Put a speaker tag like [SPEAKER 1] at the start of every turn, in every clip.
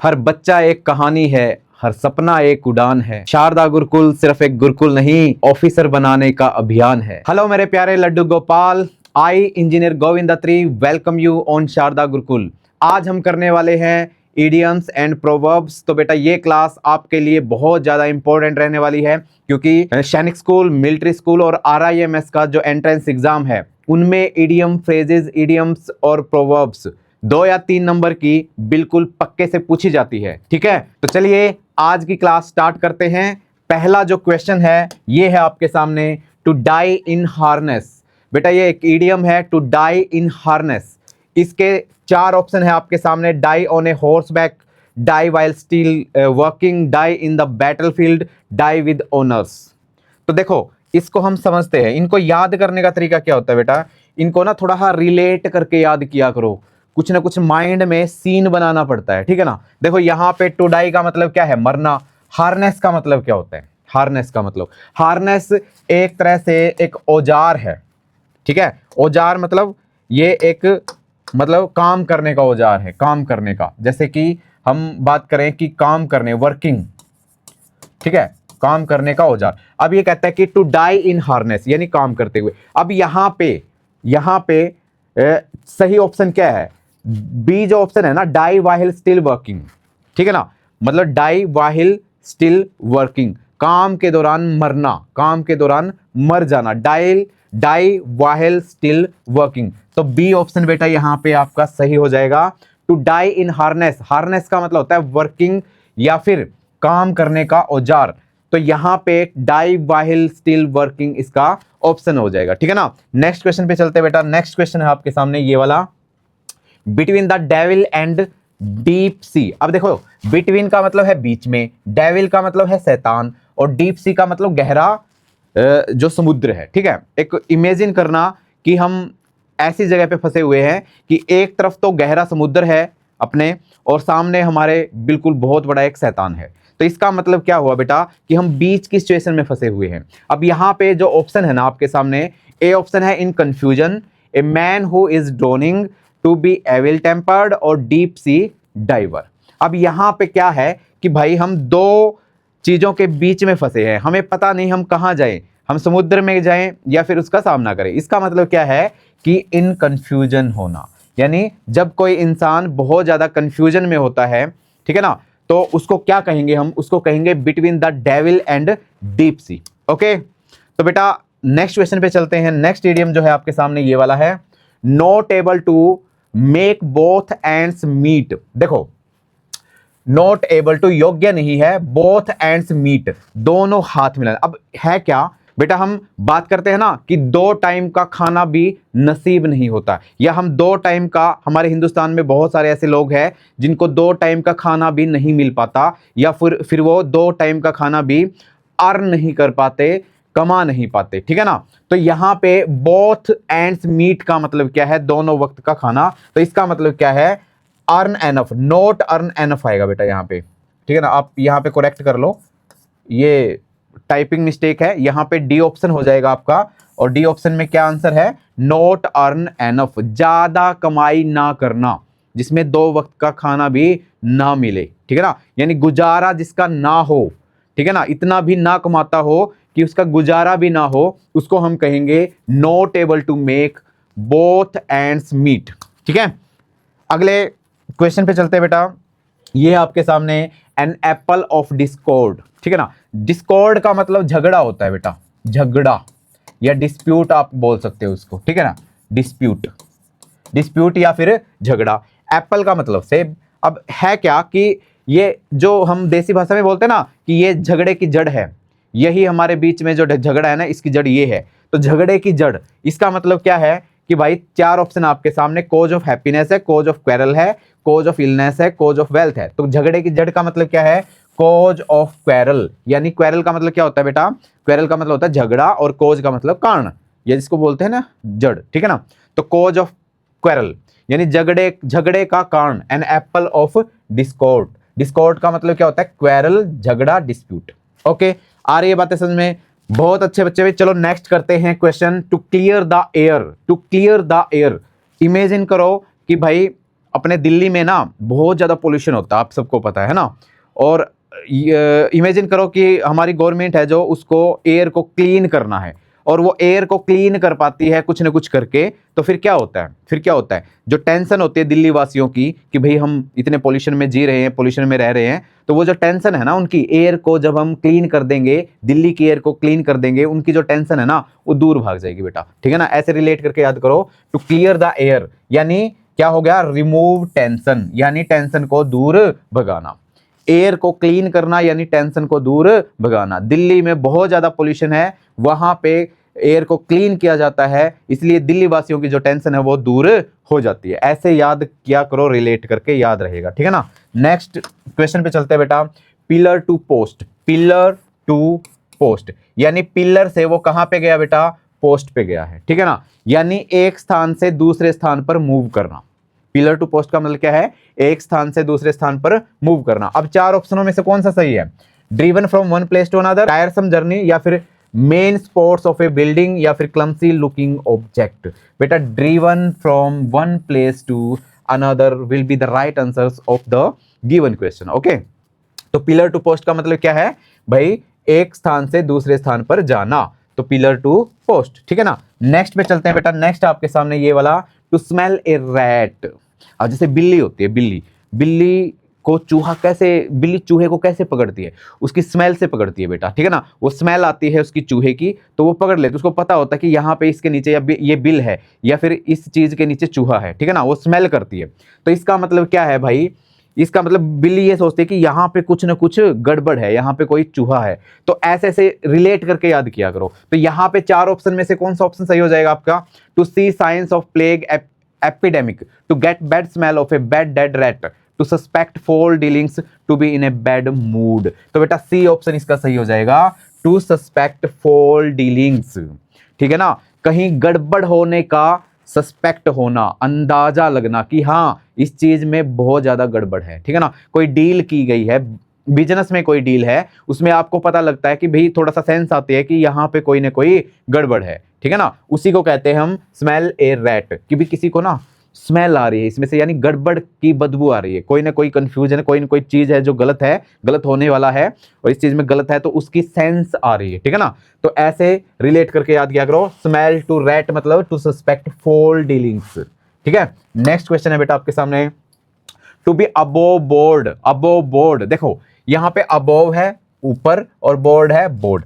[SPEAKER 1] हर बच्चा एक कहानी है, हर सपना एक उड़ान है। शारदा गुरुकुल सिर्फ एक गुरुकुल नहीं, ऑफिसर बनाने का अभियान है। हेलो मेरे प्यारे Laddu Gopal, I engineer Govind Atri welcome you on Sharda Gurukul. आज हम करने वाले हैं इडियम्स एंड प्रोवर्ब्स। तो बेटा ये क्लास आपके लिए बहुत ज़्यादा इंपॉर्टेंट रहने वाली है, क्योंकि सैनिक स्कूल, मिलिट्री स्कूल और RIMS का जो एंट्रेंस एग्जाम है उनमें इडियम, फ्रेजेस, इडियम्स और प्रोवर्ब्स 2 या 3 नंबर की बिल्कुल पक्के से पूछी जाती है। ठीक है, तो चलिए आज की क्लास स्टार्ट करते हैं। पहला जो क्वेश्चन है ये है आपके सामने, टू डाई इन हार्नेस। बेटा ये एक इडियम है, टू डाई इन हार्नेस। इसके 4 ऑप्शन है आपके सामने, die on a horseback, die while still working, die in the battlefield, die with honours. तो देखो इसको हम समझते हैं। इनको याद करने का तरीका क्या होता है बेटा, इनको ना थोड़ा रिलेट करके याद किया करो, कुछ ना कुछ माइंड में सीन बनाना पड़ता है। ठीक है ना। देखो यहाँ पे टू डाई का मतलब क्या है, मरना। हार्नेस का मतलब क्या होता है, हार्नेस का मतलब, हार्नेस एक तरह से एक औजार है। ठीक है, औजार मतलब ये एक मतलब काम करने का औजार है, काम करने का। जैसे कि हम बात करें कि काम करने, वर्किंग, ठीक है, काम करने का औजार। अब ये कहता है कि टू डाई इन हार्नेस यानी काम करते हुए। अब यहाँ पे सही ऑप्शन क्या है, बी जो ऑप्शन है ना, डाई वाहिल स्टिल वर्किंग। ठीक है ना, मतलब डाई वाहिल स्टिल वर्किंग, काम के दौरान मरना, काम के दौरान मर जाना, डाई वाहिल स्टिल वर्किंग। तो बी ऑप्शन बेटा यहाँ पे आपका सही हो जाएगा। To die in harness, harness का मतलब होता है वर्किंग या फिर काम करने का औजार। तो यहां पे डाई वाहिल स्टिल वर्किंग इसका ऑप्शन हो जाएगा। ठीक है ना। नेक्स्ट क्वेश्चन पे चलते हैं बेटा। नेक्स्ट क्वेश्चन है आपके सामने ये वाला, between the devil and deep sea. अब देखो बिटवीन का मतलब है बीच में, डेविल का मतलब है शैतान, और डीप सी का मतलब गहरा जो समुद्र है। ठीक है, एक इमेजिन करना कि हम ऐसी जगह पे फंसे हुए हैं कि एक तरफ तो गहरा समुद्र है अपने, और सामने हमारे बिल्कुल बहुत बड़ा एक शैतान है। तो इसका मतलब क्या हुआ बेटा कि हम बीच की सिचुएशन में फंसे हुए हैं। अब यहाँ पे जो ऑप्शन है ना आपके सामने, ए ऑप्शन है in confusion, a man who is drowning, to be evil tempered, और डीप सी डाइवर। अब यहाँ पे क्या है कि भाई हम दो चीजों के बीच में फंसे हैं, हमें पता नहीं हम कहाँ जाएं, हम समुद्र में जाएं या फिर उसका सामना करें। इसका मतलब क्या है कि इन कंफ्यूजन होना, यानी जब कोई इंसान बहुत ज्यादा कंफ्यूजन में होता है, ठीक है ना, तो उसको क्या कहेंगे, हम उसको कहेंगे between the devil and deep sea. Okay, तो बेटा नेक्स्ट क्वेश्चन पे चलते हैं। नेक्स्ट इडियम जो है आपके सामने ये वाला है, not able to make both ends meet. देखो नॉट एबल टू योग्य नहीं है, बोथ एंड्स मीट दोनों हाथ मिलाना। अब है क्या बेटा, हम बात करते हैं ना कि 2 टाइम का खाना भी नसीब नहीं होता, या हम 2 टाइम का, हमारे हिंदुस्तान में बहुत सारे ऐसे लोग हैं जिनको 2 टाइम का खाना भी नहीं मिल पाता, या फिर वो 2 टाइम का खाना भी अर्न नहीं कर पाते, कमा नहीं पाते। ठीक है ना। तो यहाँ पे बोथ एंड्स मीट का मतलब क्या है, दोनों वक्त का खाना। तो इसका मतलब क्या है, earn enough, not earn enough आएगा बेटा यहाँ पे। ठीक है ना, आप यहाँ पे करेक्ट कर लो, ये टाइपिंग मिस्टेक है। यहाँ पे डी ऑप्शन हो जाएगा आपका, और डी ऑप्शन में क्या आंसर है, नॉट अर्न एनफ, ज्यादा कमाई ना करना, जिसमें 2 वक्त का खाना भी ना मिले। ठीक है ना, यानी गुजारा जिसका ना हो, ठीक है ना, इतना भी ना कमाता हो कि उसका गुजारा भी ना हो, उसको हम कहेंगे not able to make both ends meet. ठीक है, अगले क्वेश्चन पे चलते हैं बेटा। ये आपके सामने एन एप्पल ऑफ डिस्कॉर्ड। ठीक है ना, डिस्कॉर्ड का मतलब झगड़ा होता है बेटा, झगड़ा या डिस्प्यूट आप बोल सकते हो उसको। ठीक है ना, डिस्प्यूट, डिस्प्यूट या फिर झगड़ा। एप्पल का मतलब सेब। अब है क्या कि ये जो हम देसी भाषा में बोलते हैं ना कि ये झगड़े की जड़ है, यही हमारे बीच में जो झगड़ा है ना, इसकी जड़ ये है। तो झगड़े की जड़, इसका मतलब क्या है कि भाई 4 ऑप्शन आपके सामने, कोज ऑफ हैप्पीनेस है, कोज ऑफ क्वेरल है, कोज ऑफ इलनेस है, कोज ऑफ वेल्थ है। तो झगड़े की जड़ का मतलब क्या है, कोज ऑफ क्वेरल। यानी क्वेरल का मतलब क्या होता है बेटा, क्वेरल का मतलब होता है झगड़ा, और कोज का मतलब कारण, या जिसको बोलते हैं ना जड़। ठीक है ना, तो कोज ऑफ क्वेरल यानी झगड़े का कारण, an apple of discord. Discord का मतलब क्या होता है, क्वेरल, झगड़ा, डिस्प्यूट। ओके, आ रही है बातें समझ में, बहुत अच्छे बच्चे भी। चलो नेक्स्ट करते हैं question, to clear the air. To clear the air, imagine करो कि भाई अपने दिल्ली में ना बहुत ज़्यादा पोल्यूशन होता है, आप सबको पता है ना। और इमेजिन करो कि हमारी गवर्नमेंट है जो उसको एयर को क्लीन करना है, और वो एयर को क्लीन कर पाती है कुछ ना कुछ करके, तो फिर क्या होता है, फिर क्या होता है, जो टेंशन होती है दिल्ली वासियों की कि भाई हम इतने पोल्यूशन में जी रहे हैं, पोल्यूशन में रह रहे हैं, तो वो जो टेंशन है ना उनकी, एयर को जब हम क्लीन कर देंगे, दिल्ली की एयर को क्लीन कर देंगे, उनकी जो टेंशन है ना वो दूर भाग जाएगी बेटा, ठीक है ना। ऐसे रिलेट करके याद करो, टू क्लियर द एयर, यानी क्या हो गया, रिमूव टेंशन, यानी टेंशन को दूर भगाना। एयर को क्लीन करना यानी टेंशन को दूर भगाना। दिल्ली में बहुत ज्यादा पोल्यूशन है, वहां पे एयर को क्लीन किया जाता है, इसलिए दिल्ली वासियों की जो टेंशन है वो दूर हो जाती है। ऐसे याद किया करो, रिलेट करके याद रहेगा, ठीक है ना। नेक्स्ट क्वेश्चन पे चलते हैं बेटा। Pillar to post, pillar to post, यानी पिलर से वो कहां पे गया बेटा, पोस्ट पे गया है, ठीक है ना। यानी एक स्थान से दूसरे स्थान पर मूव करना। पिलर टू पोस्ट का मतलब क्या है, एक स्थान से दूसरे स्थान पर मूव करना। अब चार ऑप्शनों में से कौन सा सही है, driven from one place to another, tiresome journey, या फिर main supports of a building, या फिर क्लमसी लुकिंग ऑब्जेक्ट। बेटा driven from one place to another will be the right answers of the given question. Okay, तो pillar to post का मतलब क्या है भाई, एक स्थान से दूसरे स्थान पर जाना, तो पिलर टू पोस्ट, ठीक है ना। नेक्स्ट पे चलते हैं बेटा। नेक्स्ट आपके सामने ये वाला, टू स्मेल ए रैट। अब जैसे बिल्ली होती है, बिल्ली, बिल्ली को चूहा कैसे, बिल्ली चूहे को कैसे पकड़ती है, उसकी स्मेल से पकड़ती है बेटा, ठीक है ना। वो स्मेल आती है उसकी चूहे की, तो वो पकड़ लेती है, उसको पता होता है कि यहाँ पे इसके नीचे ये बिल है, या फिर इस चीज के नीचे चूहा है, ठीक है ना। वो स्मेल करती है, तो इसका मतलब क्या है भाई, इसका मतलब बिल्ली ये सोचती है कि यहाँ पे कुछ ना कुछ गड़बड़ है, यहाँ पे कोई चूहा है। तो ऐसे ऐसे रिलेट करके याद किया करो। तो यहाँ पे चार ऑप्शन में से कौन सा ऑप्शन सही हो जाएगा आपका, to see signs of plague epidemic, to get bad smell of a bad dead rat, to suspect foul dealings, to be in a bad mood। तो बेटा सी ऑप्शन इसका सही हो जाएगा, to suspect foul dealings, ठीक है ना। कहीं गड़बड़ होने का सस्पेक्ट होना, अंदाजा लगना कि हाँ इस चीज में बहुत ज्यादा गड़बड़ है, ठीक है ना। कोई डील की गई है, बिजनेस में कोई डील है, उसमें आपको पता लगता है कि भाई थोड़ा सा सेंस आती है कि यहाँ पे कोई ना कोई गड़बड़ है, ठीक है ना। उसी को कहते हैं हम स्मेल ए रैट, कि भी किसी को ना स्मेल आ रही है इसमें से, यानी गड़बड़ की बदबू आ रही है, कोई ना कोई कंफ्यूजन है, कोई ना कोई चीज है जो गलत है, गलत होने वाला है, और इस चीज में गलत है तो उसकी सेंस आ रही है, ठीक है ना। तो ऐसे रिलेट करके याद किया करो, स्मेल टू रैट मतलब टू सस्पेक्ट फॉल डीलिंग्स, ठीक है। नेक्स्ट क्वेश्चन है बेटा आपके सामने, to be above board, above board. देखो यहां पे अबोव है ऊपर, और बोर्ड है बोर्ड,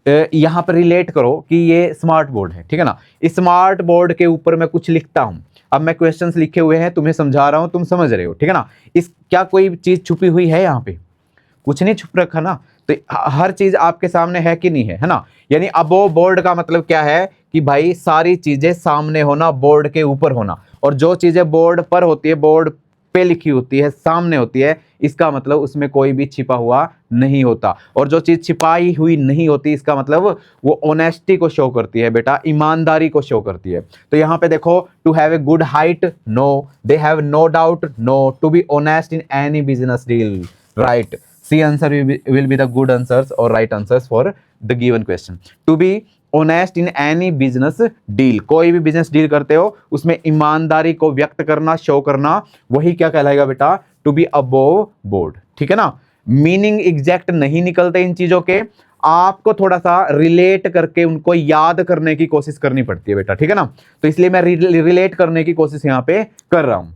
[SPEAKER 1] यहां पर रिलेट करो कि ये स्मार्ट बोर्ड है, ठीक है ना। इस स्मार्ट बोर्ड के ऊपर मैं कुछ लिखता हूं, अब मैं क्वेश्चंस लिखे हुए हैं, तुम्हें समझा रहा हूं, तुम समझ रहे हो, ठीक है ना। इस क्या कोई चीज छुपी हुई है, यहाँ पे कुछ नहीं छुप रखा ना, तो हर चीज आपके सामने है कि नहीं है ना। यानी अबोव बोर्ड का मतलब क्या है कि भाई सारी चीजें सामने होना, बोर्ड के ऊपर होना, और जो चीजें बोर्ड पर होती है, बोर्ड पे लिखी होती है, सामने होती है, इसका मतलब उसमें कोई भी छिपा हुआ नहीं होता। और जो चीज छिपाई हुई नहीं होती, इसका मतलब वो ऑनेस्टी को शो करती है बेटा, ईमानदारी को शो करती है। तो यहाँ पे देखो, to have a good height, no, they have no doubt, no, to be honest in any business deal, right. C answer will be the good answers or right answers for the given question। to be honest in any business deal, कोई भी business deal करते हो उसमें ईमानदारी को व्यक्त करना, show करना, वही क्या कहलाएगा बेटा, टू बी अबोव बोर्ड, ठीक है ना। मीनिंग एग्जैक्ट नहीं निकलते इन चीजों के, आपको थोड़ा सा रिलेट करके उनको याद करने की कोशिश करनी पड़ती है बेटा, ठीक है ना। तो इसलिए मैं रिलेट करने की कोशिश यहाँ पे कर रहा हूं।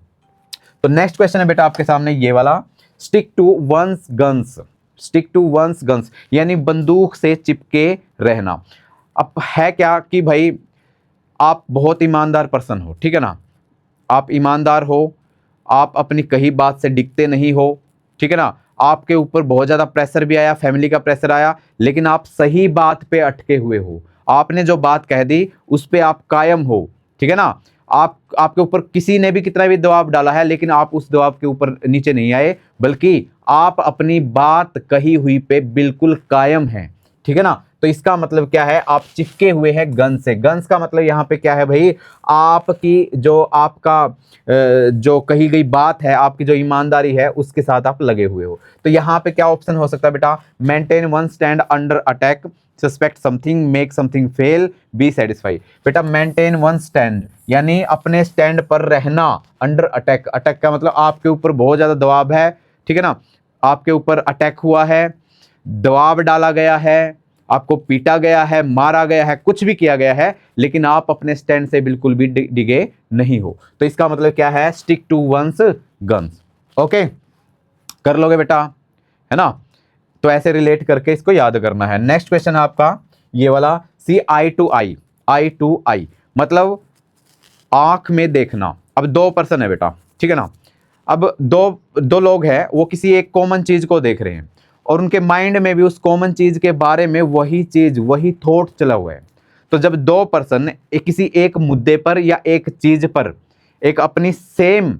[SPEAKER 1] तो नेक्स्ट क्वेश्चन है बेटा आपके सामने ये वाला, stick to one's guns, stick to one's guns, यानी बंदूक से चिपके रहना। अब है क्या कि भाई आप बहुत ईमानदार पर्सन हो, ठीक है ना, आप ईमानदार हो, आप अपनी कही बात से डिगते नहीं हो, ठीक है ना। आपके ऊपर बहुत ज़्यादा प्रेशर भी आया, फैमिली का प्रेशर आया, लेकिन आप सही बात पे अटके हुए हो, आपने जो बात कह दी उस पे आप कायम हो, ठीक है ना। आपके ऊपर किसी ने भी कितना भी दबाव डाला है, लेकिन आप उस दबाव के ऊपर नीचे नहीं आए, बल्कि आप अपनी बात कही हुई पे बिल्कुल कायम हैं, ठीक है ना। तो इसका मतलब क्या है, आप चिपके हुए हैं गन से। गन्स का मतलब यहाँ पे क्या है भाई, आपकी जो आपका जो कही गई बात है, आपकी जो ईमानदारी है, उसके साथ आप लगे हुए हो। तो यहाँ पे क्या ऑप्शन हो सकता है बेटा, maintain one stand under attack, suspect something, make something fail, be satisfy. बेटा मेंटेन वन स्टैंड, यानी अपने स्टैंड पर रहना। अंडर अटैक, अटैक का मतलब आपके ऊपर बहुत ज्यादा दबाव है, ठीक है ना, आपके ऊपर अटैक हुआ है, दबाव डाला गया है, आपको पीटा गया है, मारा गया है, कुछ भी किया गया है, लेकिन आप अपने स्टैंड से बिल्कुल भी डिगे नहीं हो। तो इसका मतलब क्या है, stick to one's guns. Okay, कर लोगे बेटा, है ना। तो ऐसे रिलेट करके इसको याद करना है। नेक्स्ट क्वेश्चन आपका ये वाला, सी eye to I, I to आई मतलब आंख में देखना। अब दो पर्सन है बेटा, ठीक है ना, अब दो लोग हैं, वो किसी एक कॉमन चीज को देख रहे हैं और उनके माइंड में भी उस कॉमन चीज के बारे में वही चीज, वही थॉट चला हुआ है। तो जब दो पर्सन किसी एक मुद्दे पर या एक चीज पर एक अपनी सेम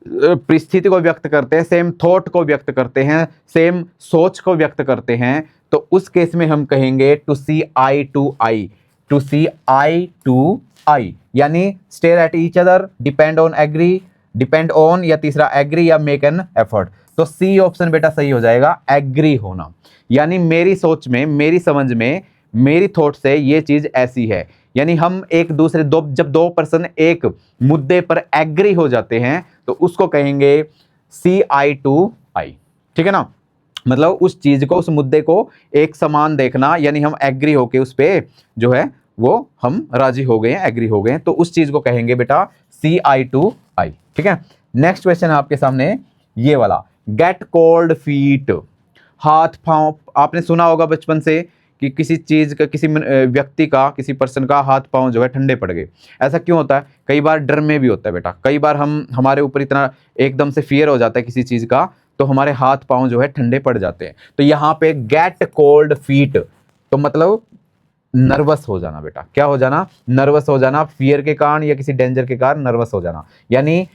[SPEAKER 1] परिस्थिति को व्यक्त करते हैं, सेम थॉट को व्यक्त करते हैं, सेम सोच को व्यक्त करते हैं, तो उस केस में हम कहेंगे to see eye to eye, to see eye to eye, यानी stare at each other, depend on agree, depend on या तीसरा एग्री या मेक एन एफर्ट। तो सी ऑप्शन बेटा सही हो जाएगा, एग्री होना, यानी मेरी सोच में, मेरी समझ में, मेरी थॉट से ये चीज ऐसी है। यानी हम एक दूसरे जब दो पर्सन एक मुद्दे पर एग्री हो जाते हैं तो उसको कहेंगे सी आई टू आई, ठीक है ना, मतलब उस चीज को, उस मुद्दे को एक समान देखना, यानी हम एग्री होके उस पे जो है वो हम राजी हो गए हैं, एग्री हो गए हैं, तो उस चीज को कहेंगे बेटा सी आई टू आई, ठीक है। नेक्स्ट क्वेश्चन आपके सामने ये वाला, गेट कोल्ड फीट, हाथ पांव। आपने सुना होगा बचपन से कि किसी चीज का, किसी व्यक्ति का, किसी पर्सन का हाथ पांव जो है ठंडे पड़ गए। ऐसा क्यों होता है, कई बार डर में भी होता है बेटा, कई बार हमारे ऊपर इतना एकदम से फियर हो जाता है किसी चीज का, तो हमारे हाथ पांव जो है ठंडे पड़ जाते हैं। तो यहाँ पे गेट कोल्ड फीट तो मतलब नर्वस हो जाना बेटा, क्या हो जाना, नर्वस हो जाना, फियर के कारण या किसी डेंजर के कारण नर्वस हो जाना, यानी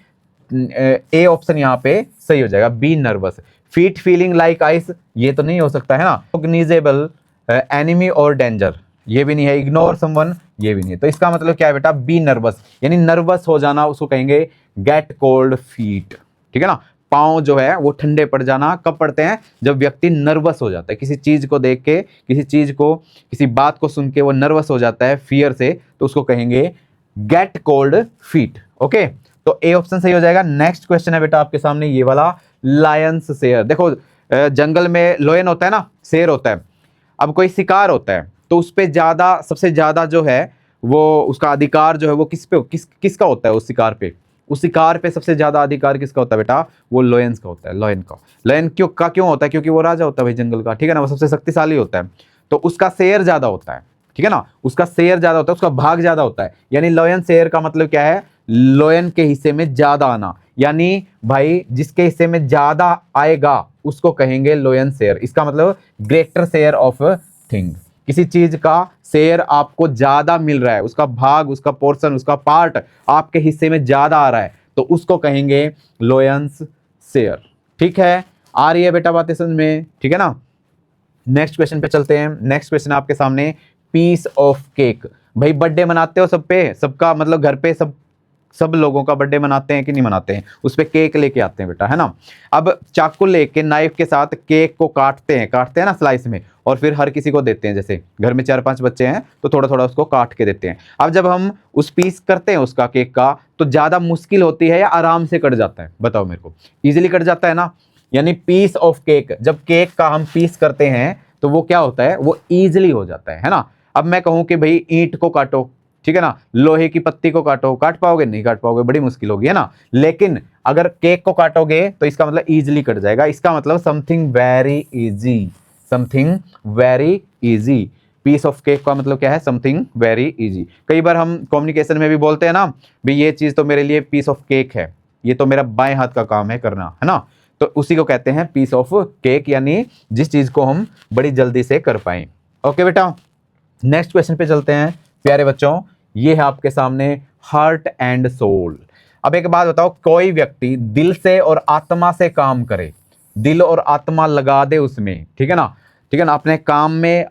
[SPEAKER 1] ए ऑप्शन यहाँ पे सही हो जाएगा, B nervous. Feet feeling like ice, ये तो नहीं हो सकता है ना। कॉग्निजेबल, एनिमी और डेंजर, ये भी नहीं है। इग्नोर समवन, ये भी नहीं है। तो इसका मतलब क्या है बेटा, बी नर्वस, यानी नर्वस हो जाना, उसको कहेंगे गेट कोल्ड फीट, ठीक है ना। पाँव जो है वो ठंडे पड़ जाना कब पड़ते हैं, जब व्यक्ति नर्वस हो जाता है, किसी चीज को देख के, किसी चीज को, किसी बात को सुन के वो नर्वस हो जाता है फियर से, तो उसको कहेंगे गेट कोल्ड फीट। ओके, तो ए ऑप्शन सही हो जाएगा। नेक्स्ट क्वेश्चन है बेटा आपके सामने ये वाला, लायंस शेर। देखो जंगल में लोयन होता है ना, शेर होता है। अब कोई शिकार होता है तो उस पे ज्यादा, सबसे ज्यादा जो है वो उसका अधिकार जो है वो किसका होता है, उस शिकार पे, उस शिकार पे सबसे ज्यादा अधिकार किसका होता है बेटा, वो लोयंस का होता है, लोयन का। लोयन क्यों होता है, क्योंकि वो राजा होता है भाई जंगल का, ठीक है ना, वो सबसे शक्तिशाली होता है, तो उसका शेर ज्यादा होता है, ठीक है ना, उसका शेर ज्यादा होता है, उसका भाग ज्यादा होता है। यानी लोयन शेर का मतलब क्या है, लोयन के हिस्से में ज्यादा आना, यानी भाई जिसके हिस्से में ज्यादा आएगा उसको कहेंगे लोयन शेयर। इसका मतलब ग्रेटर शेयर ऑफ थिंग, किसी चीज का शेयर आपको ज्यादा मिल रहा है, उसका भाग, उसका पोर्शन, उसका पार्ट आपके हिस्से में ज्यादा आ रहा है, तो उसको कहेंगे लोयंस शेयर। ठीक है, आ रही है बेटा बातें समझ में, ठीक है ना। नेक्स्ट क्वेश्चन पे चलते हैं। नेक्स्ट क्वेश्चन आपके सामने, पीस ऑफ केक। भाई बर्थडे मनाते हो सब पे, सबका मतलब घर पे सब लोगों का बर्थडे मनाते हैं कि नहीं मनाते हैं, उस पर केक लेके आते हैं बेटा, है ना। अब चाकू लेके नाइफ के साथ केक को काटते हैं ना स्लाइस में, और फिर हर किसी को देते हैं। जैसे घर में 4-5 बच्चे हैं तो थोड़ा थोड़ा उसको काट के देते हैं। अब जब हम उस पीस करते हैं उसका केक का, तो ज़्यादा मुश्किल होती है या आराम से कट जाता है, बताओ मेरे को। ईजिली कट जाता है ना, यानी पीस ऑफ केक, जब केक का हम पीस करते हैं तो वो क्या होता है, वो ईजिली हो जाता है ना। अब मैं कहूँ कि भाई ईंट को काटो, ठीक है ना, लोहे की पत्ती को काटो, काट पाओगे, नहीं काट पाओगे, बड़ी मुश्किल होगी, है ना। लेकिन अगर केक को काटोगे तो इसका मतलब इजीली कट जाएगा। इसका मतलब something very easy, something very easy. Piece of cake का मतलब क्या है, समथिंग वेरी इजी। कई बार हम कम्युनिकेशन में भी बोलते हैं ना, भाई ये चीज तो मेरे लिए पीस ऑफ केक है, ये तो मेरा बाएं हाथ का काम है करना, है ना। तो उसी को कहते हैं पीस ऑफ केक, यानी जिस चीज को हम बड़ी जल्दी से कर पाए। ओके बेटा, नेक्स्ट क्वेश्चन पे चलते हैं प्यारे बच्चों। ये है आपके सामने हार्ट एंड सोल। अब एक बात बताओ, कोई व्यक्ति दिल से और आत्मा से काम करे, दिल और आत्मा लगा दे उसमें, ठीक है ना, अपने काम में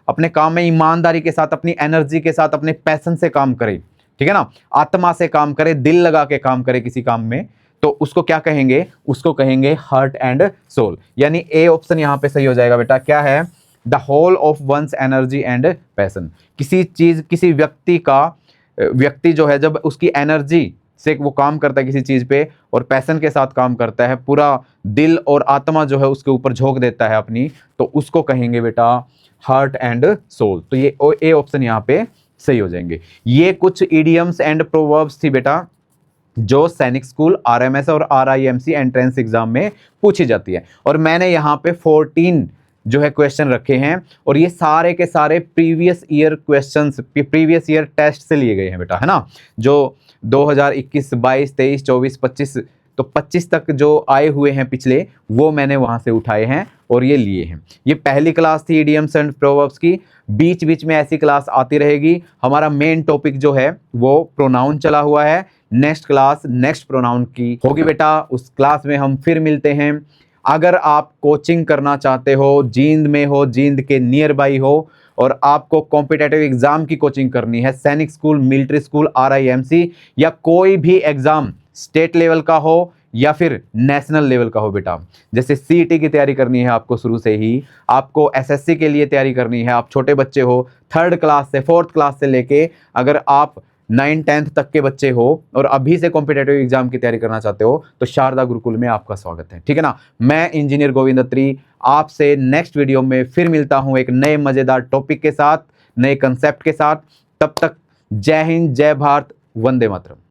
[SPEAKER 1] अपने काम में ईमानदारी के साथ, अपनी एनर्जी के साथ, अपने पैशन से काम करे, ठीक है ना, आत्मा से काम करे, दिल लगा के काम करे किसी काम में, तो उसको क्या कहेंगे, उसको कहेंगे हार्ट एंड सोल। यानी ए ऑप्शन यहां पे सही हो जाएगा बेटा। क्या है, the whole of one's energy and passion. किसी चीज, किसी व्यक्ति का व्यक्ति जो है जब उसकी एनर्जी से वो काम करता है किसी चीज़ पे और पैशन के साथ काम करता है, पूरा दिल और आत्मा जो है उसके ऊपर झोंक देता है अपनी, तो उसको कहेंगे बेटा हार्ट एंड सोल। तो ये ए ऑप्शन यहाँ पे सही हो जाएंगे। ये कुछ इडियम्स एंड प्रोवर्ब्स थी बेटा जो सैनिक स्कूल, आरएमएस और आरआईएमसी एंट्रेंस एग्जाम में पूछी जाती है। और मैंने यहाँ पे 14 जो है क्वेश्चन रखे हैं और ये सारे के सारे previous year questions, previous year test से लिए गए हैं बेटा, है ना। जो 2021, 22, 23, 24, 25, तो 25 तक जो आए हुए हैं पिछले, वो मैंने वहाँ से उठाए हैं और ये लिए हैं। ये पहली क्लास थी इडियम्स एंड प्रोवर्ब्स की। बीच बीच में ऐसी क्लास आती रहेगी। हमारा मेन टॉपिक जो है वो प्रोनाउन चला हुआ है। नेक्स्ट क्लास नेक्स्ट प्रोनाउन की होगी बेटा, उस क्लास में हम फिर मिलते हैं। अगर आप कोचिंग करना चाहते हो, जींद में हो, जींद के नियर बाई हो, और आपको कॉम्पिटेटिव एग्जाम की कोचिंग करनी है, सैनिक स्कूल, मिलिट्री स्कूल, आरआईएमसी या कोई भी एग्जाम स्टेट लेवल का हो या फिर नेशनल लेवल का हो बेटा, जैसे सीईटी की तैयारी करनी है आपको शुरू से ही, आपको एसएससी के लिए तैयारी करनी है, आप छोटे बच्चे हो, 3rd क्लास से 4th क्लास से लेके अगर आप 9th 10th तक के बच्चे हो और अभी से कॉम्पिटेटिव एग्जाम की तैयारी करना चाहते हो, तो शारदा गुरुकुल में आपका स्वागत है, ठीक है ना। मैं इंजीनियर गोविंद अत्री आपसे नेक्स्ट वीडियो में फिर मिलता हूं एक नए मजेदार टॉपिक के साथ, नए कंसेप्ट के साथ। तब तक जय हिंद, जय भारत, वंदे मातरम।